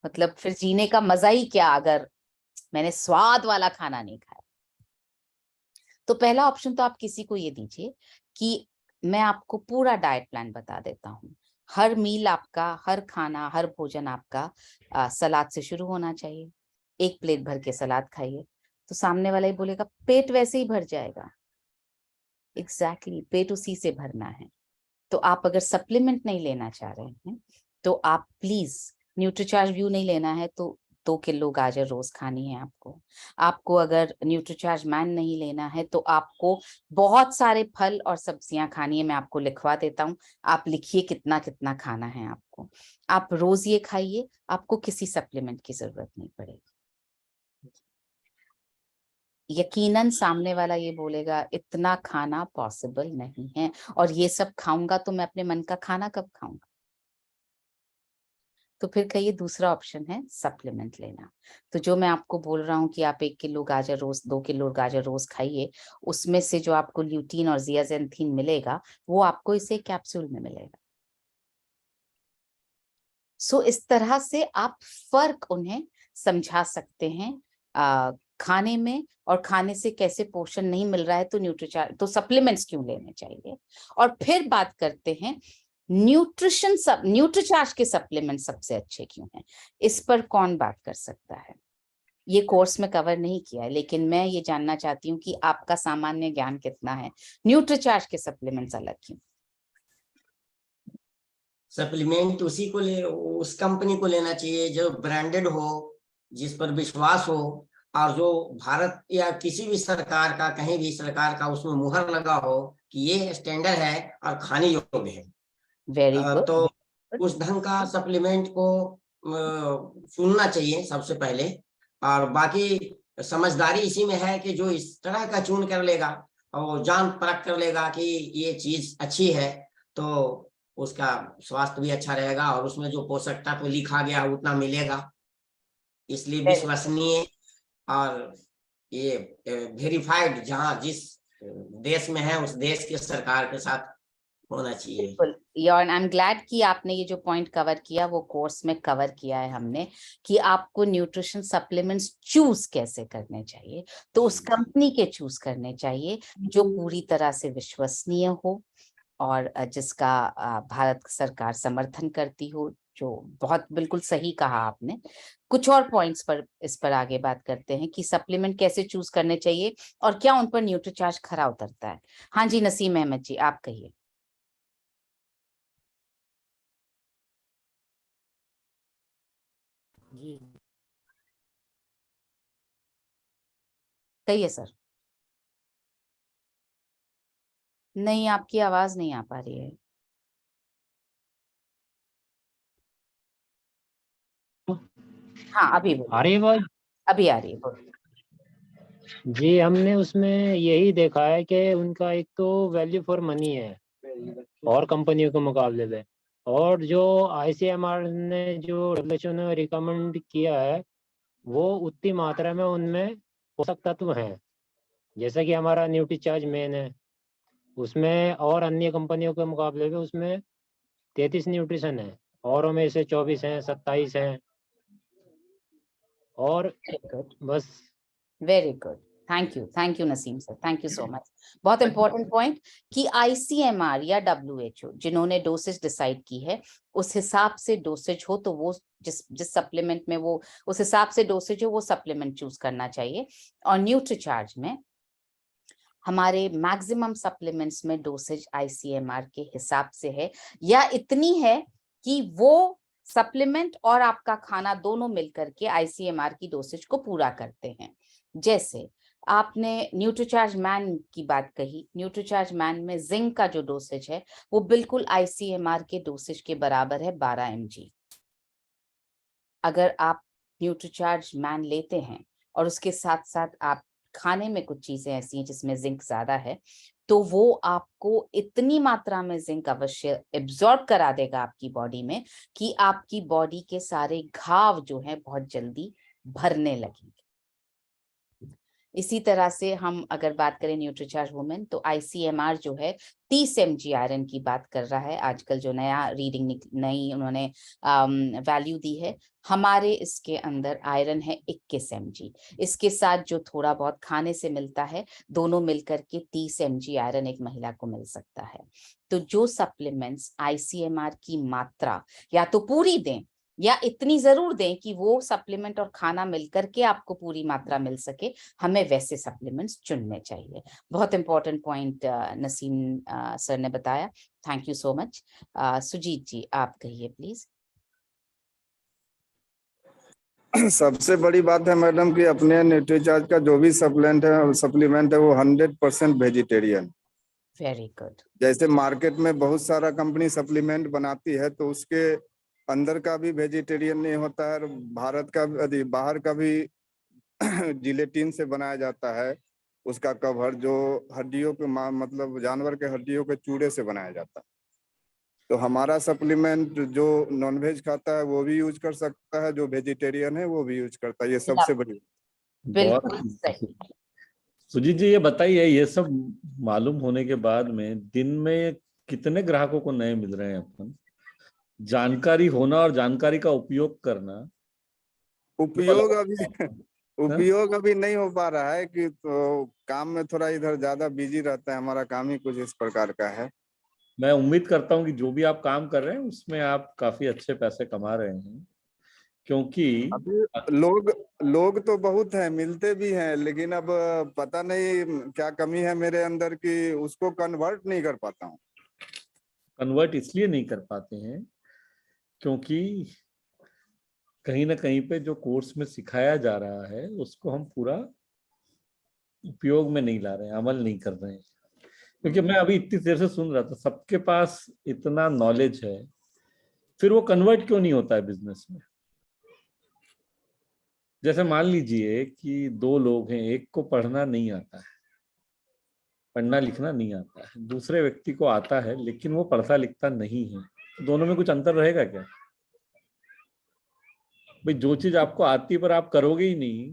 मतलब फिर जीने का मजा ही क्या अगर मैंने स्वाद वाला खाना नहीं खाया। तो पहला ऑप्शन तो आप किसी को ये दीजिए कि मैं आपको पूरा डाइट प्लान बता देता हूँ। हर मील आपका, हर खाना, हर भोजन आपका सलाद से शुरू होना चाहिए। 1 प्लेट भर के सलाद खाइए। तो सामने वाला ही बोलेगा पेट वैसे ही भर जाएगा। एग्जैक्टली पेट उसी से भरना है। तो आप अगर सप्लीमेंट नहीं लेना चाह रहे हैं तो आप प्लीज न्यूट्रीचार्ज व्यू नहीं लेना है तो 2 किलो गाजर रोज खानी है आपको। आपको अगर न्यूट्रीचार्ज मैन नहीं लेना है तो आपको बहुत सारे फल और सब्जियां खानी है। मैं आपको लिखवा देता हूँ, आप लिखिए कितना कितना खाना है आपको। आप रोज ये खाइए, आपको किसी सप्लीमेंट की जरूरत नहीं पड़ेगी। यकीनन सामने वाला ये बोलेगा इतना खाना पॉसिबल नहीं है, और ये सब खाऊंगा तो मैं अपने मन का खाना कब खाऊंगा। तो फिर कहिए दूसरा ऑप्शन है सप्लीमेंट लेना। तो जो मैं आपको बोल रहा हूँ कि आप 1 किलो गाजर रोज 2 किलो गाजर रोज खाइए, उसमें से जो आपको ल्यूटीन और जियाजेंथीन मिलेगा वो आपको इसे कैप्सूल में मिलेगा। सो इस तरह से आप फर्क उन्हें समझा सकते हैं खाने में, और खाने से कैसे पोषण नहीं मिल रहा है तो तो सप्लीमेंट्स क्यों लेने चाहिए। और फिर बात करते हैं न्यूट्रीचार्ज के सप्लीमेंट सबसे अच्छे क्यों हैं। इस पर कौन बात कर सकता है? ये कोर्स में कवर नहीं किया है, लेकिन मैं ये जानना चाहती हूँ कि आपका सामान्य ज्ञान कितना है। न्यूट्रीचार्ज के सप्लीमेंट्स अलग क्यों? सप्लीमेंट उसी को उस कंपनी को लेना चाहिए जो ब्रांडेड हो, जिस पर विश्वास हो, और जो भारत या किसी भी सरकार का, कहीं भी सरकार का उसमें मुहर लगा हो कि ये स्टैंडर्ड है और खाने योग्य है। Very good. तो उस ढंग का सप्लीमेंट को चुनना चाहिए सबसे पहले। और बाकी समझदारी इसी में है कि जो इस तरह का चुन कर लेगा और जान परख कर लेगा कि ये चीज अच्छी है, तो उसका स्वास्थ्य भी अच्छा रहेगा और उसमें जो पोषक तत्व लिखा गया उतना मिलेगा। इसलिए विश्वसनीय और ये वेरीफाइड जहाँ जिस देश में है उस देश के सरकार के साथ होना चाहिए। बिल्कुल, और आई एम ग्लैड कि आपने ये जो पॉइंट कवर किया वो कोर्स में कवर किया है हमने, कि आपको न्यूट्रिशन सप्लीमेंट्स चूज कैसे करने चाहिए। तो उस कंपनी के चूज करने चाहिए जो पूरी तरह से विश्वसनीय हो और जिसका भारत सरकार समर्थन करती हो, जो बहुत बिल्कुल सही कहा आपने। कुछ और पॉइंट्स पर इस पर आगे बात करते हैं कि सप्लीमेंट कैसे चूज करने चाहिए और क्या उन पर न्यूट्रीचार्ज खरा उतरता है। हाँ जी, नसीम अहमद जी आप कहिए। जी कहिए सर। नहीं, आपकी आवाज नहीं आ पा रही है। हाँ अभी बोलिए। अरे भाई अभी आ रही है, बोलिए। जी, हमने उसमें यही देखा है कि उनका एक तो वैल्यू फॉर मनी है और कंपनियों के मुकाबले में, और जो ICMR ने जो WHO ने रिकमेंड किया है वो उतनी मात्रा में उनमें पोषक तत्व हैं। जैसा कि हमारा न्यूट्रीचार्ज मेन है, उसमें और अन्य कंपनियों के मुकाबले में उसमें 33 न्यूट्रिशन है, औरों में से 24 हैं, 27 हैं। और बस very good, thank you Naseem sir, thank you so much. बहुत इंपॉर्टेंट पॉइंट कि ICMR या WHO जिन्होंने डोसेज डिसाइड की है उस हिसाब से डोसेज हो तो वो जिस सप्लीमेंट में वो उस हिसाब से डोसेज हो वो सप्लीमेंट चूज करना चाहिए। और न्यूट्रीचार्ज में हमारे मैक्सिमम सप्लीमेंट्स में डोसेज ICMR के हिसाब से है, या इतनी है कि वो सप्लीमेंट और आपका खाना दोनों मिलकर के ICMR की डोसेज को पूरा करते हैं। जैसे आपने न्यूट्रीचार्ज मैन की बात कही, न्यूट्रीचार्ज मैन में जिंक का जो डोसेज है वो बिल्कुल ICMR के डोसेज के बराबर है, 12 mg। अगर आप न्यूट्रीचार्ज मैन लेते हैं और उसके साथ साथ आप खाने में कुछ चीजें ऐसी हैं जिसमें जिंक ज्यादा है, तो वो आपको इतनी मात्रा में जिंक अवश्य एब्जॉर्ब करा देगा आपकी बॉडी में कि आपकी बॉडी के सारे घाव जो हैं बहुत जल्दी भरने लगेंगे। इसी तरह से हम अगर बात करें न्यूट्रीचार्ज वुमेन, तो ICMR जो है 30 mg आयरन की बात कर रहा है। आजकल जो नया रीडिंग नई उन्होंने वैल्यू दी है, हमारे इसके अंदर आयरन है 21 mg। इसके साथ जो थोड़ा बहुत खाने से मिलता है, दोनों मिलकर के 30 mg आयरन एक महिला को मिल सकता है। तो जो सप्लीमेंट्स ICMR की मात्रा या तो पूरी दें या इतनी जरूर दें कि वो सप्लीमेंट और खाना मिलकर के आपको पूरी मात्रा मिल सके, हमें वैसे सप्लीमेंट्स चुनने चाहिए। बहुत इंपॉर्टेंट पॉइंट नसीम सर ने बताया, thank you so much. Sujeet ji आप कहिए प्लीज। सबसे बड़ी बात है मैडम कि अपने न्यूट्रीचार्ज का जो भी सप्लीमेंट है वो 100% वेजिटेरियन। Very good. जैसे मार्केट में बहुत सारा कंपनी सप्लीमेंट बनाती है तो उसके अंदर का भी वेजिटेरियन नहीं होता है, भारत का बाहर का भी जिलेटिन से बनाया जाता है, उसका कवर जो हड्डियों के मतलब जानवर के हड्डियों के चूड़े से बनाया जाता है। तो हमारा सप्लीमेंट जो नॉनवेज खाता है वो भी यूज कर सकता है, जो वेजिटेरियन है वो भी यूज करता है, ये सबसे बड़ी। बिल्कुल बहुत सही। सुजीत जी ये बताइए, ये सब मालूम होने के बाद में दिन में कितने ग्राहकों को नए मिल रहे हैं? अपन जानकारी होना और जानकारी का उपयोग करना उपयोग अभी हाँ? उपयोग अभी नहीं हो पा रहा है कि तो काम में थोड़ा इधर ज्यादा बिजी रहता है, हमारा काम ही कुछ इस प्रकार का है। मैं उम्मीद करता हूँ कि जो भी आप काम कर रहे हैं उसमें आप काफी अच्छे पैसे कमा रहे हैं, क्योंकि अभी लोग लोग तो बहुत हैं, मिलते भी हैं, लेकिन अब पता नहीं क्या कमी है मेरे अंदर कि उसको कन्वर्ट नहीं कर पाता हूँ। कन्वर्ट इसलिए नहीं कर पाते हैं क्योंकि कहीं ना कहीं पे जो कोर्स में सिखाया जा रहा है उसको हम पूरा उपयोग में नहीं ला रहे हैं, अमल नहीं कर रहे हैं। क्योंकि मैं अभी इतनी देर से सुन रहा था, सबके पास इतना नॉलेज है, फिर वो कन्वर्ट क्यों नहीं होता है बिजनेस में? जैसे मान लीजिए कि दो लोग हैं, एक को पढ़ना नहीं आता है, पढ़ना लिखना नहीं आता है, दूसरे व्यक्ति को आता है लेकिन वो पढ़ता लिखता नहीं है, तो दोनों में कुछ अंतर रहेगा क्या? भाई जो चीज आपको आती है पर आप करोगे ही नहीं,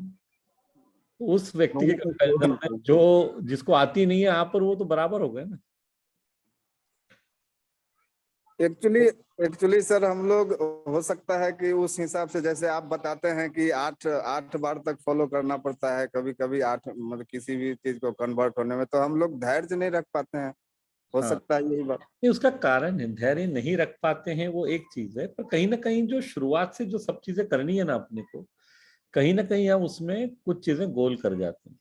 तो उस व्यक्ति के कंपैरिजन में जो जिसको आती नहीं है आप पर, वो तो बराबर हो गए ना। एक्चुअली एक्चुअली सर हम लोग हो सकता है कि उस हिसाब से, जैसे आप बताते हैं कि 8 बार तक फॉलो करना पड़ता है, कभी कभी 8 मतलब किसी भी चीज को कन्वर्ट होने में, तो हम लोग धैर्य नहीं रख पाते हैं, हो हाँ, सकता है यही बात। नहीं उसका कारण है, धैर्य नहीं रख पाते हैं वो एक चीज है, पर कहीं ना कहीं जो शुरुआत से जो सब चीजें करनी है ना अपने को, कहीं ना कहीं हम उसमें कुछ चीजें गोल कर जाते हैं।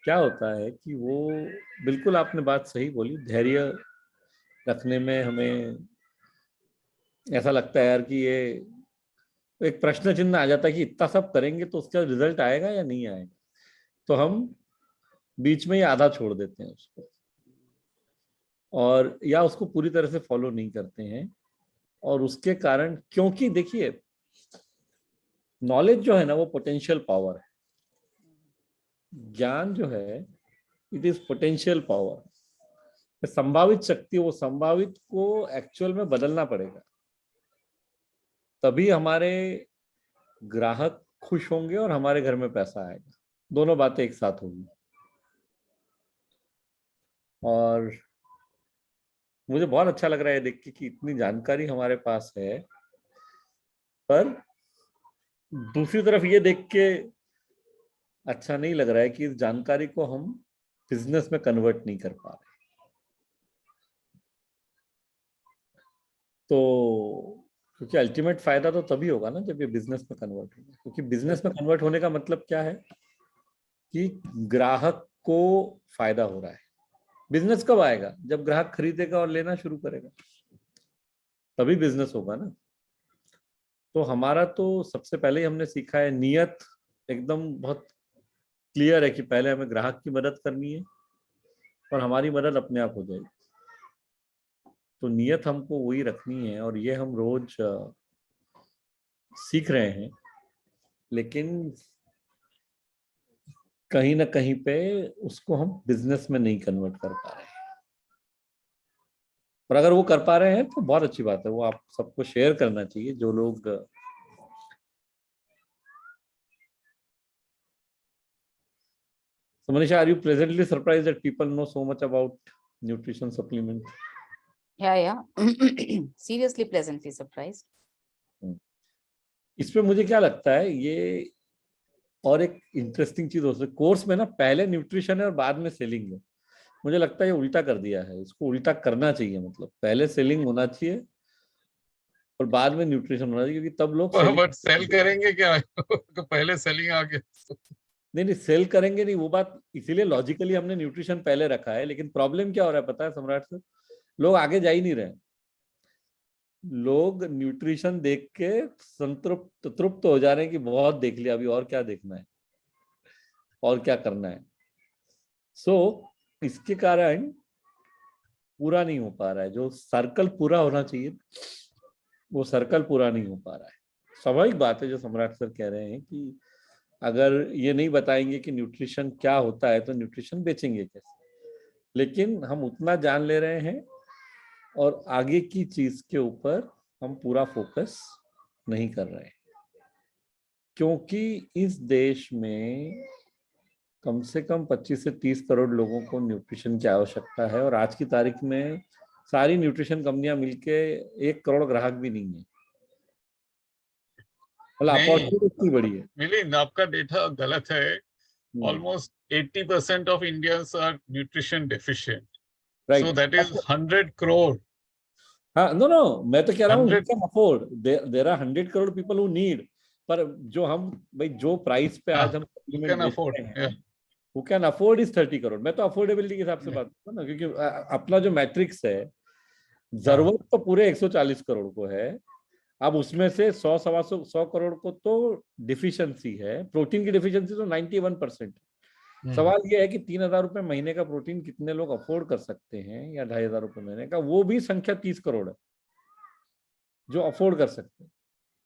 क्या होता है कि वो, बिल्कुल आपने बात सही बोली, धैर्य रखने में हमें ऐसा लगता है यार कि ये एक प्रश्न चिन्ह आ जाता है कि इतना सब करेंगे तो उसका रिजल्ट आएगा या नहीं आएगा, तो हम बीच में ही आधा छोड़ देते हैं उसको, और या उसको पूरी तरह से फॉलो नहीं करते हैं। और उसके कारण, क्योंकि देखिए नॉलेज जो है ना वो पोटेंशियल पावर है, ज्ञान जो है इट इज पोटेंशियल पावर, संभावित शक्ति, वो संभावित को एक्चुअल में बदलना पड़ेगा, तभी हमारे ग्राहक खुश होंगे और हमारे घर में पैसा आएगा, दोनों बातें एक साथ होगी। और मुझे बहुत अच्छा लग रहा है देख के कि इतनी जानकारी हमारे पास है, पर दूसरी तरफ ये देख के अच्छा नहीं लग रहा है कि इस जानकारी को हम बिजनेस में कन्वर्ट नहीं कर पा रहे। तो क्योंकि अल्टीमेट फायदा तो तभी होगा ना जब ये बिजनेस में कन्वर्ट होगा, क्योंकि बिजनेस में कन्वर्ट होने का मतलब क्या है कि ग्राहक को फायदा हो रहा है। बिजनेस कब आएगा? जब ग्राहक खरीदेगा और लेना शुरू करेगा, तभी बिजनेस होगा ना। तो हमारा तो सबसे पहले ही हमने सीखा है, नियत एकदम बहुत क्लियर है कि पहले हमें ग्राहक की मदद करनी है और हमारी मदद अपने आप हो जाएगी। तो नियत हमको वही रखनी है, और ये हम रोज सीख रहे हैं, लेकिन कहीं ना कहीं पे उसको हम बिजनेस में नहीं कन्वर्ट कर पा रहे हैं। और अगर वो कर पा रहे हैं तो बहुत अच्छी बात है, वो आप सबको शेयर करना चाहिए जो लोग So Manisha, are you pleasantly surprised that people know so much about nutrition supplement? Yeah. Seriously pleasantly surprised. इस पे मुझे क्या लगता है, ये और एक इंटरेस्टिंग चीज हो सकती है, कोर्स में ना पहले न्यूट्रिशन है और बाद में सेलिंग है। मुझे लगता है ये उल्टा कर दिया है, इसको उल्टा करना चाहिए, मतलब पहले सेलिंग होना चाहिए और बाद में न्यूट्रिशन होना चाहिए, क्योंकि तब लोग बट सेल करेंगे क्या? तो पहले सेलिंग आगे। नहीं सेल करेंगे नहीं, वो बात इसीलिए लॉजिकली हमने न्यूट्रिशन पहले रखा है। लेकिन प्रॉब्लम क्या हो रहा है पता है सम्राट सर, लोग आगे जा ही नहीं रहे। लोग न्यूट्रिशन देख के तृप्त हो जा रहे हैं कि बहुत देख लिया, अभी और क्या देखना है और क्या करना है। इसके कारण पूरा नहीं हो पा रहा है, जो सर्कल पूरा होना चाहिए वो सर्कल पूरा नहीं हो पा रहा है। स्वाभाविक बात है जो सम्राट सर कह रहे हैं कि अगर ये नहीं बताएंगे कि न्यूट्रिशन क्या होता है तो न्यूट्रिशन बेचेंगे कैसे। लेकिन हम उतना जान ले रहे हैं और आगे की चीज के ऊपर हम पूरा फोकस नहीं कर रहे हैं, क्योंकि इस देश में कम से कम 25 से 30 करोड़ लोगों को न्यूट्रिशन की आवश्यकता है, और आज की तारीख में सारी न्यूट्रिशन कंपनियां मिलके 1 करोड़ ग्राहक भी नहीं है। अपॉर्चुनिटी इतनी बड़ी है। मिलिंद, आपका डेटा गलत है। Almost 80% of Indians are nutrition deficient, so that is 100 crore. हाँ, नो मैं तो कह रहा हूँ can afford, there are 100 crore people who need. पर जो हम भाई जो प्राइस पे आज हम who can afford is 30 crore. मैं तो अफोर्डेबिलिटी के हिसाब से बात करता हूँ ना, क्योंकि अपना जो मैट्रिक्स है, जरूरत तो पूरे 140 करोड़ को है। अब उसमें से 100-125 करोड़ को तो डिफिशियंसी है, प्रोटीन की डिफिशियंसी तो 91%। सवाल यह है कि 3,000 रुपए महीने का प्रोटीन कितने लोग अफोर्ड कर सकते हैं, या 2,500 रुपए महीने का, वो भी संख्या 30 करोड़ है जो अफोर्ड कर सकते हैं।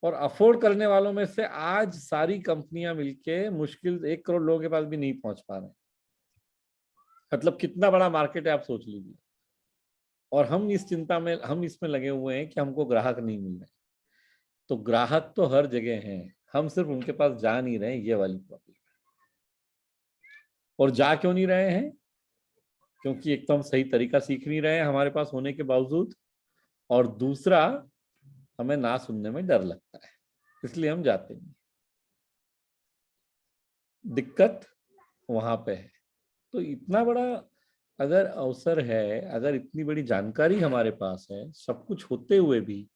और अफोर्ड करने वालों में से आज सारी कंपनियां मिलके मुश्किल 1 करोड़ लोगों के पास भी नहीं पहुंच पा रहे हैं। मतलब कितना बड़ा मार्केट है आप सोच लीजिए। और हम इस चिंता में, हम इसमें लगे हुए हैं कि हमको ग्राहक नहीं मिल रहे। तो ग्राहक तो हर जगह हैं, हम सिर्फ उनके पास जा नहीं रहे हैं, ये वाली प्रॉब्लम है। और जा क्यों नहीं रहे हैं? क्योंकि एक तो हम सही तरीका सीख नहीं रहे हैं हमारे पास होने के बावजूद, और दूसरा हमें ना सुनने में डर लगता है, इसलिए हम जाते नहीं। दिक्कत वहां पे है। तो इतना बड़ा अगर अवसर है, अगर इतनी बड़ी जानकारी हमारे पास है, सब कुछ होते हुए भी,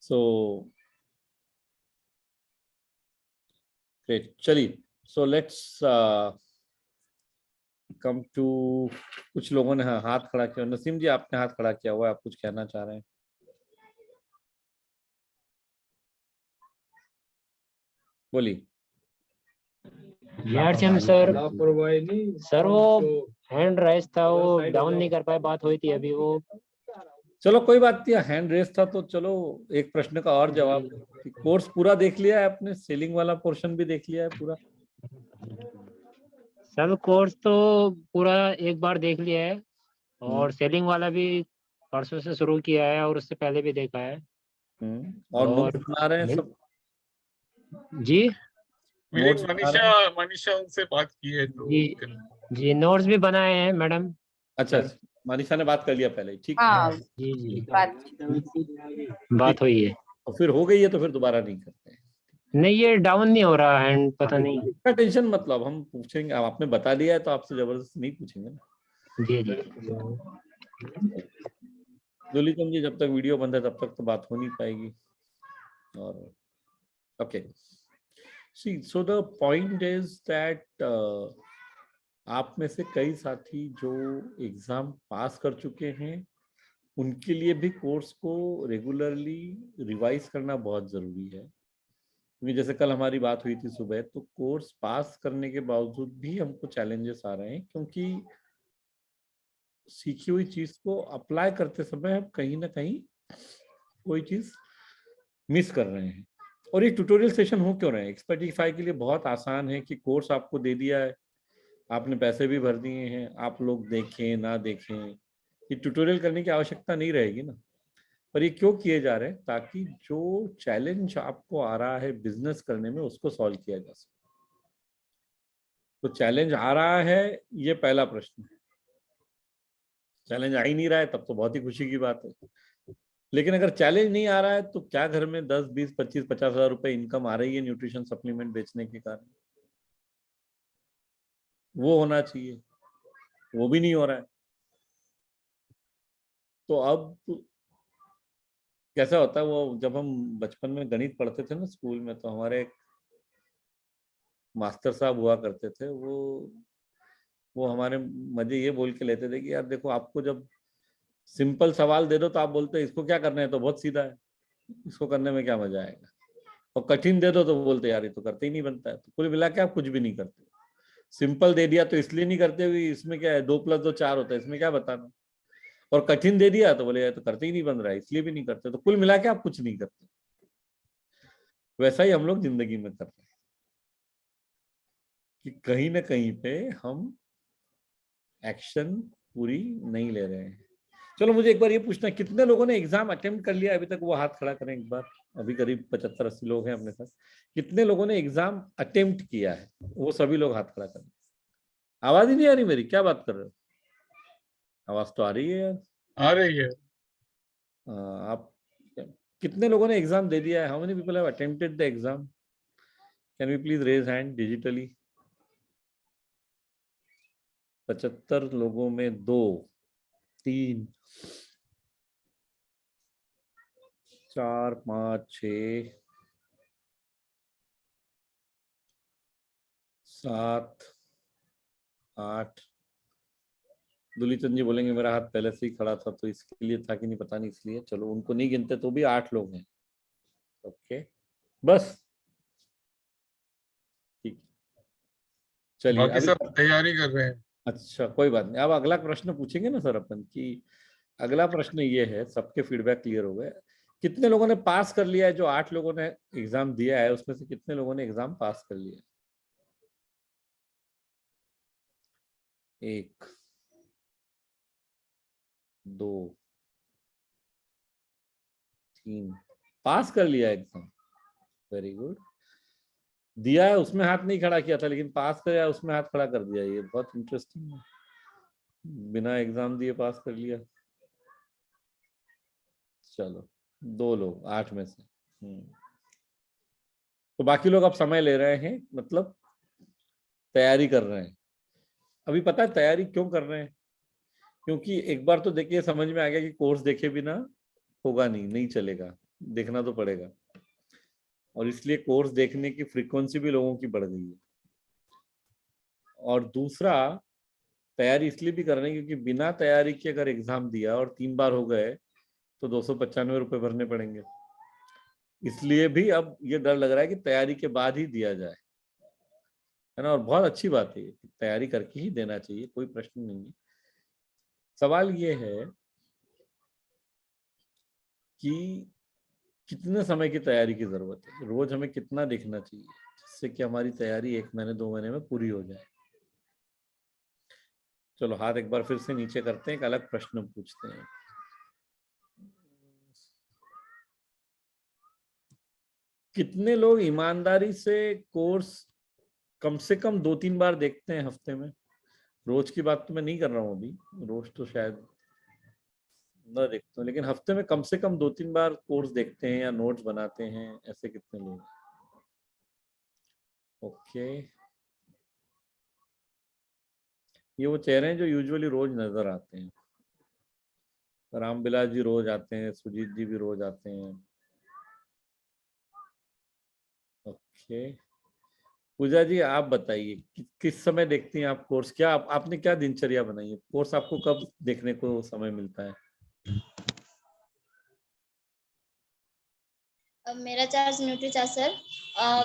सो ग्रेट। चलिए, सो लेट्स कम टू, कुछ लोगों ने हाथ खड़ा किया। नसीम जी, आपने हाथ खड़ा किया हुआ है, आप कुछ कहना चाह रहे हैं? बोलिए। सर वो हैंड राइज था, वो डाउन नहीं कर पाए, बात हुई थी अभी वो। चलो कोई बात नहीं, हैंड रेस था तो चलो एक प्रश्न का और जवाब। कोर्स पूरा देख लिया है आपने? सेलिंग वाला पोर्शन भी देख लिया है पूरा? सर कोर्स तो पूरा एक बार देख लिया है, और सेलिंग वाला भी परसों से शुरू किया है, और उससे पहले भी देखा है। और नोट्स बना रहे हैं सब? जी मनीषा उनसे बात की है तो जी नोट्स भी बनाए हैं मैडम। अच्छा, मनीषा ने बात कर लिया पहले, ठीक है। हाँ, जी बात हुई है। और फिर हो गई है तो फिर दोबारा नहीं करते हैं। नहीं, ये डाउन नहीं हो रहा है, पता नहीं। इसका टेंशन मतलब हम पूछेंगे, अब आपने बता दिया है तो आपसे जबरदस्ती नहीं पूछेंगे ना। जी दुलीचंद जी, जब तक वीडियो बंद है तब तक तो बात हो नहीं पाएगी। और okay, see so the point is that आप में से कई साथी जो एग्जाम पास कर चुके हैं, उनके लिए भी कोर्स को रेगुलरली रिवाइज करना बहुत जरूरी है। क्योंकि जैसे कल हमारी बात हुई थी सुबह, तो कोर्स पास करने के बावजूद भी हमको चैलेंजेस आ रहे हैं, क्योंकि सीखी हुई चीज को अप्लाई करते समय हम कहीं ना कहीं कोई चीज मिस कर रहे हैं। और ये ट्यूटोरियल सेशन हो क्यों रहे हैं? एक्सपर्टिफाई के लिए बहुत आसान है कि कोर्स आपको दे दिया है, आपने पैसे भी भर दिए हैं, आप लोग देखें ना देखें, ये ट्यूटोरियल करने की आवश्यकता नहीं रहेगी ना। पर ये क्यों किए जा रहे हैं? ताकि जो चैलेंज आपको आ रहा है बिजनेस करने में, उसको सॉल्व किया जा सके। तो चैलेंज आ रहा है, ये पहला प्रश्न है। चैलेंज आ ही नहीं रहा है तब तो बहुत ही खुशी की बात है। लेकिन अगर चैलेंज नहीं आ रहा है तो क्या घर में 10, 20, 25, 50 हजार रुपए इनकम आ रही है न्यूट्रिशन सप्लीमेंट बेचने के कारण? वो होना चाहिए, वो भी नहीं हो रहा है। तो अब कैसा होता है, वो जब हम बचपन में गणित पढ़ते थे ना स्कूल में, तो हमारे एक मास्टर साहब हुआ करते थे, वो हमारे मजे ये बोल के लेते थे कि यार देखो, आपको जब सिंपल सवाल दे दो तो आप बोलते इसको क्या करना है, तो बहुत सीधा है, इसको करने में क्या मजा आएगा। और कठिन दे दो तो बोलते यार ये तो करते ही नहीं बनता है। तो कुल मिला के आप कुछ भी नहीं करते। सिंपल दे दिया तो इसलिए नहीं करते हुए, इसमें क्या है, 2 + 2 4 होता है, इसमें क्या बताना। और कठिन दे दिया तो बोले यार तो करते ही नहीं बन रहा है, इसलिए भी नहीं करते। तो कुल मिला के आप कुछ नहीं करते। वैसा ही हम लोग जिंदगी में कर रहे हैं कि कहीं ना कहीं पे हम एक्शन पूरी नहीं ले रहे हैं। चलो मुझे एक बार ये पूछना है, कितने लोगों ने एग्जाम अटेम्प्ट कर लिया अभी तक? वो हाथ खड़ा करें एक बार। अभी करीब 75-80 लोग हैं अपने साथ। कितने लोगों ने एग्जाम अटेम्प्ट किया है? वो सभी लोग हाथ खड़ा करें। आवाज ही नहीं आ रही मेरी, क्या बात कर रहे हो? आवाज तो आ रही है यार। आ रही है। आप कितने लोगों ने एग्जाम दे दिया है? How many people have attempted the exam? Can we please raise hand digitally? 75 लोगों में 2, 3, 4, 5, 6, 7, 8। दुलीचंद जी बोलेंगे मेरा हाथ पहले से ही खड़ा था तो इसके लिए था कि नहीं पता नहीं, इसलिए। चलो उनको नहीं गिनते तो भी 8 लोग हैं। ओके, बस ठीक, चलिए बाकी अभी। सब तैयारी कर रहे हैं। अच्छा कोई बात नहीं, अब अगला प्रश्न पूछेंगे ना सर अपन की। अगला प्रश्न ये है, सबके फीडबैक क्लियर हो गए। कितने लोगों ने पास कर लिया है? जो 8 लोगों ने एग्जाम दिया है उसमें से कितने लोगों ने एग्जाम पास कर लिया? 1, 2, 3 पास कर लिया एग्जाम। Very good. दिया है उसमें हाथ नहीं खड़ा किया था, लेकिन पास कर उसमें हाथ खड़ा कर दिया। ये बहुत इंटरेस्टिंग है, बिना एग्जाम दिए पास कर लिया। चलो 2 लोग 8 में से। तो बाकी लोग अब समय ले रहे हैं, मतलब तैयारी कर रहे हैं। अभी पता है तैयारी क्यों कर रहे हैं? क्योंकि एक बार तो देखिए समझ में आ गया कि कोर्स देखे बिना होगा नहीं चलेगा, देखना तो पड़ेगा। और इसलिए कोर्स देखने की फ्रीक्वेंसी भी लोगों की बढ़ गई है। और दूसरा, तैयारी इसलिए भी कर रहे हैं क्योंकि बिना तैयारी के अगर एग्जाम दिया और 3 बार हो गए तो 295 रुपए भरने पड़ेंगे। इसलिए भी अब ये डर लग रहा है कि तैयारी के बाद ही दिया जाए, है ना। और बहुत अच्छी बात है, तैयारी करके ही देना चाहिए, कोई प्रश्न नहीं है। सवाल ये है कि कितने समय की तैयारी की जरूरत है, रोज हमें कितना देखना चाहिए जिससे कि हमारी तैयारी 1 महीने 2 महीने में पूरी हो जाए। चलो हाथ एक बार फिर से नीचे करते हैं, एक अलग प्रश्न पूछते हैं। कितने लोग ईमानदारी से कोर्स कम से कम 2-3 बार देखते हैं हफ्ते में? रोज की बात तो मैं नहीं कर रहा हूँ अभी, रोज तो शायद ना देखता हूँ, लेकिन हफ्ते में कम से कम 2-3 बार कोर्स देखते हैं या नोट्स बनाते हैं, ऐसे कितने लोग? ओके, ये वो चेहरे हैं जो यूजुअली रोज नजर आते हैं। रामबिलास जी रोज आते हैं, सुजीत जी भी रोज आते हैं। ओके, पूजा जी आप बताइए किस समय देखती हैं आप कोर्स? क्या आपने क्या दिनचर्या बनाई है? कोर्स आपको कब देखने को समय मिलता है? मेरा चार्ज न्यूट्री चार्ज सर,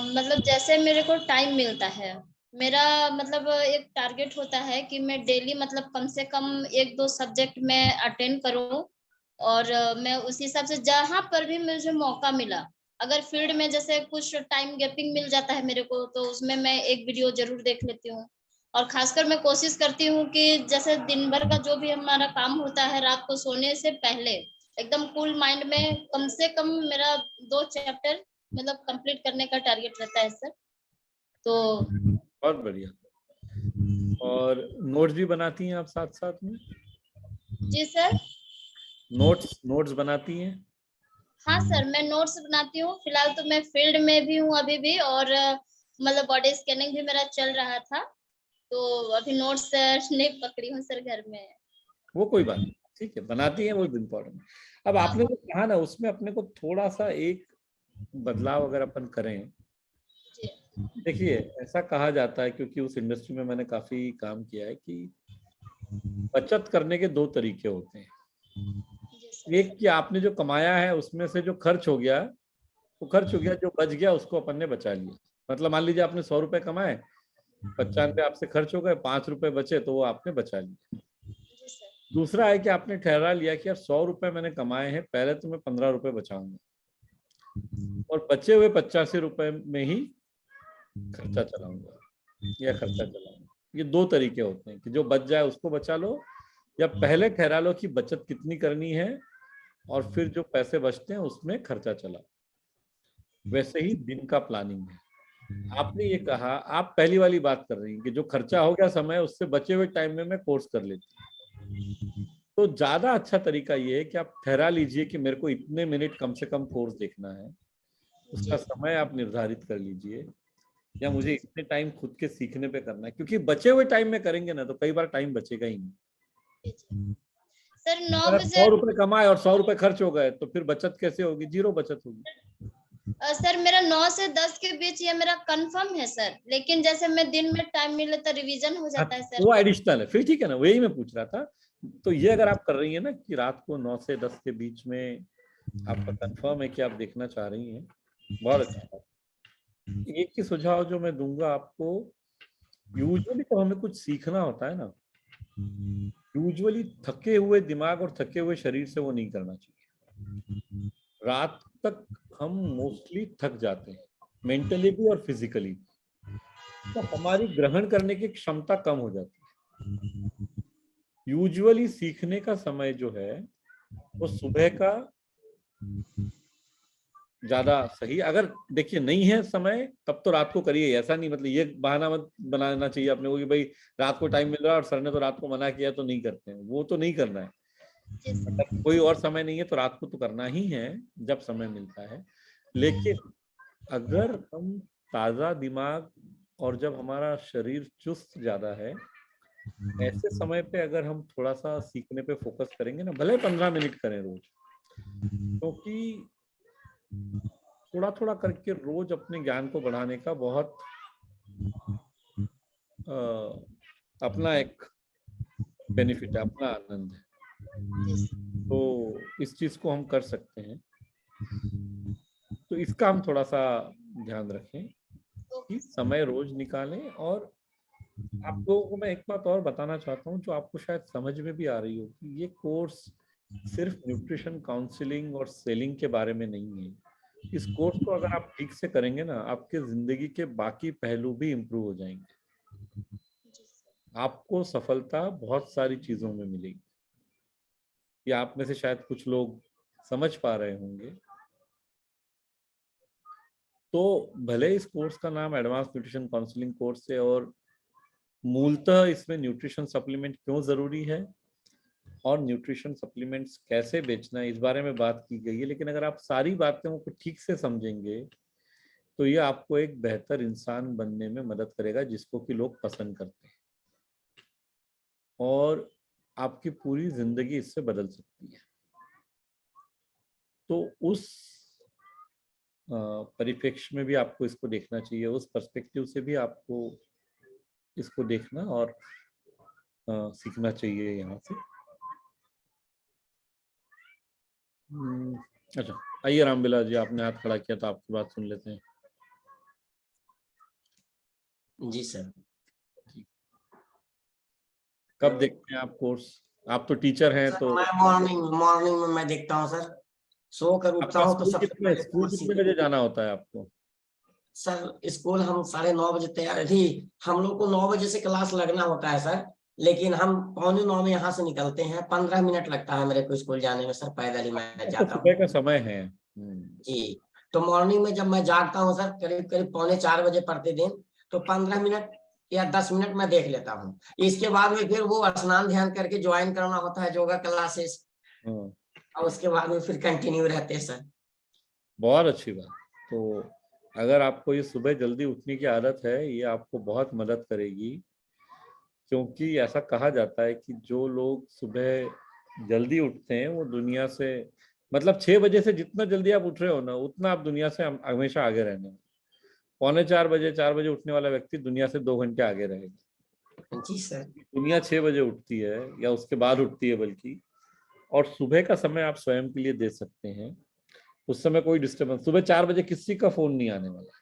मतलब जैसे मेरे को टाइम मिलता है, मेरा मतलब एक टारगेट होता है कि मैं डेली मतलब कम से कम 1-2 सब्जेक्ट में अटेंड करूं। और मैं उसी हिसाब से जहां पर भी मुझे मौका मिला, अगर फील्ड में जैसे कुछ टाइम गैपिंग मिल जाता है मेरे को, तो उसमें मैं एक वीडियो जरूर देख लेती हूँ। और खासकर मैं कोशिश करती हूँ कि जैसे दिन भर का जो भी हमारा काम होता है, रात को सोने से पहले एकदम कूल माइंड में कम से कम मेरा 2 चैप्टर मतलब कंप्लीट करने का टारगेट रहता है सर। तो बहुत बढ़िया। और नोट्स भी बनाती हैं आप साथ साथ में? जी सर। नोट्स बनाती हैं? हाँ सर, मैं नोट्स बनाती हूँ। फिलहाल तो मैं फील्ड में भी हूँ अभी भी, और मतलब बॉडी स्कैनिंग भी मेरा चल रहा था, तो अभी नोट्स नहीं पकड़ी हूँ सर घर में। वो कोई बात नहीं, ठीक है, बनाती है वो इम्पोर्टेंट। अब आपने जो कहा ना, उसमें अपने को थोड़ा सा एक बदलाव अगर अपन करें, देखिए ऐसा कहा जाता है, क्योंकि उस इंडस्ट्री में मैंने काफी काम किया है, कि बचत करने के दो तरीके होते हैं। एक कि आपने जो कमाया है उसमें से जो खर्च हो गया वो खर्च हो गया, जो बच गया उसको अपन ने बचा लिया। मतलब मान लीजिए आपने 100 रुपए कमाए, 95 आपसे खर्च हो गए, 5 रुपए बचे तो वो आपने बचा लिया। दूसरा है कि आपने ठहरा लिया कि यार 100 रुपए मैंने कमाए हैं, पहले तो मैं 15 रुपए बचाऊंगा और बचे हुए 85 रुपए में ही खर्चा चलाऊंगा या खर्चा चलाऊंगा। ये दो तरीके होते हैं कि जो बच जाए उसको बचा लो, या पहले ठहरा लो कि बचत कितनी करनी है और फिर जो पैसे बचते हैं उसमें खर्चा चलाओ। वैसे ही दिन का प्लानिंग है। आपने ये कहा, आप पहली वाली बात कर रही हैं कि जो खर्चा हो गया समय, उससे बचे हुए टाइम में मैं कोर्स कर लेती हूँ। तो ज्यादा अच्छा तरीका ये है कि आप ठहरा लीजिए कि मेरे को इतने मिनट कम से कम कोर्स देखना है, उसका समय आप निर्धारित कर लीजिए, या मुझे इतने टाइम खुद के सीखने पे करना है, क्योंकि बचे हुए टाइम में करेंगे ना तो कई बार टाइम बचेगा ही नहीं। सर 9 अगर बजे 100 रुपए कमाए और 100 रुपए खर्च हो गए तो फिर बचत कैसे होगी? जीरो बचत होगी। सर मेरा 9 से 10 के बीच ये मेरा कंफर्म है सर, लेकिन जैसे मैं दिन में टाइम मिले तो रिवीजन हो जाता है सर। वो एडिशनल है, फिर ठीक है ना, वही मैं पूछ रहा था। तो ये अगर आप कर रही है ना कि रात को 9 से 10 के बीच में आपका कंफर्म है कि आप देखना चाह रही हैं, बहुत अच्छा। एक ही सुझाव जो मैं दूंगा आपको, यूजुअली तो हमें कुछ सीखना होता है ना, यूजुअली थके हुए दिमाग और थके हुए शरीर से वो नहीं करना चाहिए। रात तक हम मोस्टली थक जाते हैं, मेंटली भी और फिजिकली, तो हमारी ग्रहण करने की क्षमता कम हो जाती है। यूजुअली सीखने का समय जो है वो सुबह का ज्यादा सही। अगर देखिए नहीं है समय तब तो रात को करिए, ऐसा नहीं, मतलब ये बहाना मत बनाना चाहिए अपने को कि भाई रात को टाइम मिल रहा है और सर ने तो रात को मना किया तो नहीं करते हैं, वो तो नहीं करना है। अगर कोई और समय नहीं है तो रात को तो करना ही है जब समय मिलता है। लेकिन अगर हम ताजा दिमाग और जब हमारा शरीर चुस्त ज्यादा है, ऐसे समय पे अगर हम थोड़ा सा सीखने पे फोकस करेंगे ना, भले 15 मिनट करें रोज, क्योंकि थोड़ा थोड़ा करके रोज अपने ज्ञान को बढ़ाने का बहुत अपना एक बेनिफिट है, अपना आनंद है। तो इस चीज को हम कर सकते हैं। तो इसका हम थोड़ा सा ध्यान रखें कि समय रोज निकालें। और आप लोगों को मैं एक बात और बताना चाहता हूँ जो आपको शायद समझ में भी आ रही हो, कि ये कोर्स सिर्फ न्यूट्रिशन काउंसलिंग और सेलिंग के बारे में नहीं है। इस कोर्स को अगर आप ठीक से करेंगे ना, आपके जिंदगी के बाकी पहलू भी इम्प्रूव हो जाएंगे। आपको सफलता बहुत सारी चीजों में मिलेगी। ये आप में से शायद कुछ लोग समझ पा रहे होंगे। तो भले इस कोर्स का नाम एडवांस न्यूट्रिशन काउंसलिंग कोर्स है, और मूलतः इसमें न्यूट्रिशन सप्लीमेंट क्यों जरूरी है और न्यूट्रिशन सप्लीमेंट्स कैसे बेचना है, इस बारे में बात की गई है। लेकिन अगर आप सारी बातें को ठीक से समझेंगे तो ये आपको एक बेहतर इंसान बनने में मदद करेगा, जिसको कि लोग पसंद करते हैं, और आपकी पूरी जिंदगी इससे बदल सकती है। तो उस परिप्रेक्ष्य में भी आपको इसको देखना चाहिए, उस पर्सपेक्टिव से भी आपको इसको देखना और सीखना चाहिए यहाँ से। अच्छा, आइए रामबिलास जी, आपने हाथ खड़ा किया तो आपकी बात सुन लेते हैं। जी सर। कब देखते हैं आप कोर्स? आप तो टीचर हैं तो मैं मॉर्निंग में मैं देखता हूँ सर। सो कर उठता हूँ तो सबसे पहले स्कूल कितने बजे जाना होता है आपको? सर स्कूल हम 9:30 बजे तैयार थी। हम लोग को 9 बजे से क्लास लगना होता है सर, लेकिन हम 8:45 में यहाँ से निकलते हैं। 15 मिनट लगता है मेरे को स्कूल जाने में सर, पैदल ही मैं जाता हूँ। सुबह का समय है। जी, तो मॉर्निंग में जब मैं जागता हूँ सर, करीब 3:45 बजे प्रतिदिन, तो 15 मिनट या 10 मिनट मैं देख लेता हूँ। इसके बाद में फिर वो स्नान ध्यान करके ज्वाइन करना होता है योगा क्लासेस, और उसके बाद में फिर कंटिन्यू रहते हैं सर। बहुत अच्छी बात। तो अगर आपको ये सुबह जल्दी उठने की आदत है, ये आपको बहुत मदद करेगी, क्योंकि ऐसा कहा जाता है कि जो लोग सुबह जल्दी उठते हैं वो दुनिया से, मतलब 6 बजे से जितना जल्दी आप उठ रहे हो ना, उतना आप दुनिया से हमेशा आगे रहने वाले। 3:45 4 बजे उठने वाला व्यक्ति दुनिया से 2 घंटे आगे रहेगा। जी सर। दुनिया 6 बजे उठती है या उसके बाद उठती है बल्कि, और सुबह का समय आप स्वयं के लिए दे सकते हैं। उस समय कोई डिस्टर्बेंस, सुबह 4 बजे किसी का फोन नहीं आने वाला,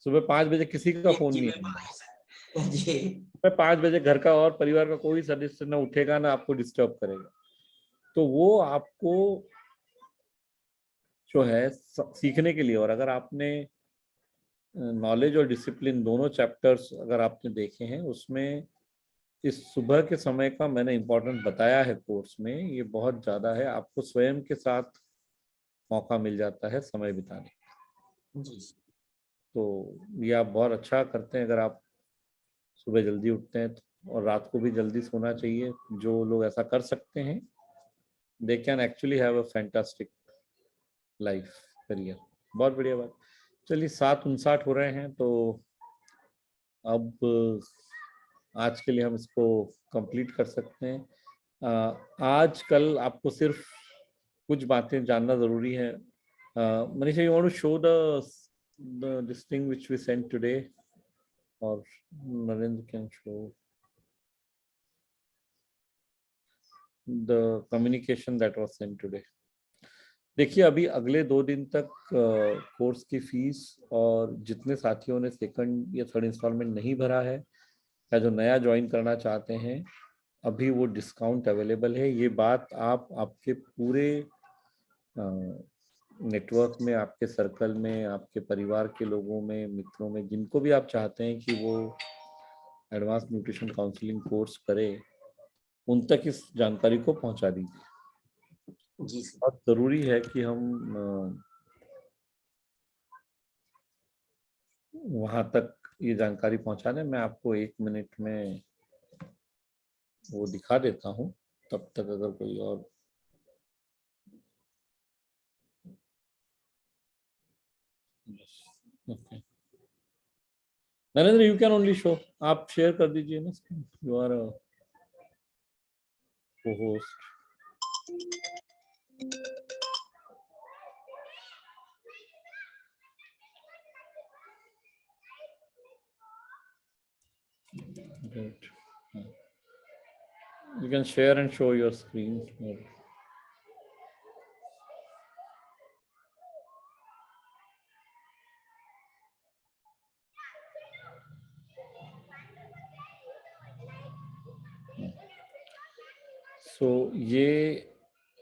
सुबह 5 बजे किसी का फोन नहीं आने वाला। जी। सुबह 5 बजे घर का और परिवार का कोई सदस्य ना उठेगा ना आपको डिस्टर्ब करेगा। तो वो आपको जो है सीखने के लिए, और अगर आपने नॉलेज और डिसिप्लिन दोनों चैप्टर्स अगर आपने देखे हैं, उसमें इस सुबह के समय का मैंने इम्पोर्टेंस बताया है कोर्स में, ये बहुत ज़्यादा है। आपको स्वयं के साथ मौका मिल जाता है समय बिताने का। जी। तो ये आप बहुत अच्छा करते हैं अगर आप सुबह जल्दी उठते हैं, और रात को भी जल्दी सोना चाहिए। जो लोग ऐसा कर सकते हैं, they can actually have a fantastic life career. बहुत बढ़िया बात। चलिए 7:59 हो रहे हैं, तो अब आज के लिए हम इसको कंप्लीट कर सकते हैं। आज कल आपको सिर्फ कुछ बातें जानना जरूरी है। Manisha, you want to show the this thing which we sent today, और Narendra can show the communication that was sent today. देखिए, अभी अगले 2 दिन तक कोर्स की फीस, और जितने साथियों ने सेकंड या थर्ड इंस्टॉलमेंट नहीं भरा है या जो नया ज्वाइन करना चाहते हैं, अभी वो डिस्काउंट अवेलेबल है। ये बात आप आपके पूरे नेटवर्क में, आपके सर्कल में, आपके परिवार के लोगों में, मित्रों में, जिनको भी आप चाहते हैं कि वो एडवांस न्यूट्रिशन काउंसलिंग कोर्स करे, उन तक इस जानकारी को पहुंचा दीजिए। जी। बहुत जरूरी है कि हम वहां तक ये जानकारी पहुंचा दें। मैं आपको 1 मिनट में वो दिखा देता हूं, तब तक अगर कोई और okay. Narendra, you can only show, आप शेयर कर दीजिए ना, you are co-host. Great. You can share and show your screen. So ये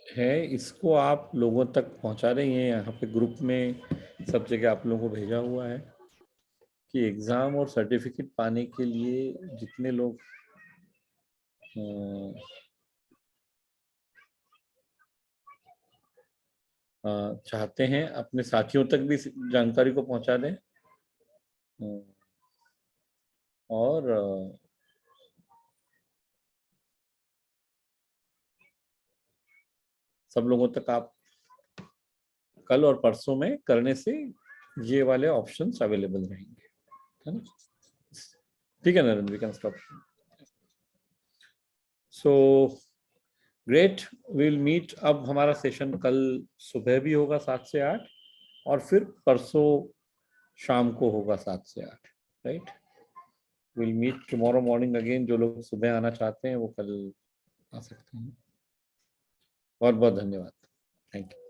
है, इसको आप लोगों तक पहुंचा दें। ये यहाँ पे ग्रुप में सब जगह आप लोगों को भेजा हुआ है कि एग्जाम और सर्टिफिकेट पाने के लिए जितने लोग चाहते हैं, अपने साथियों तक भी जानकारी को पहुंचा दें, और सब लोगों तक आप कल और परसों में करने से ये वाले ऑप्शंस अवेलेबल रहेंगे, है ना? ठीक है Narendra, we can stop. So great, will meet. अब हमारा सेशन कल सुबह भी होगा 7 से 8, और फिर परसों शाम को होगा 7 से 8, right? Will meet tomorrow morning again. जो लोग सुबह आना चाहते हैं वो कल आ सकते हैं। बहुत बहुत धन्यवाद। Thank you.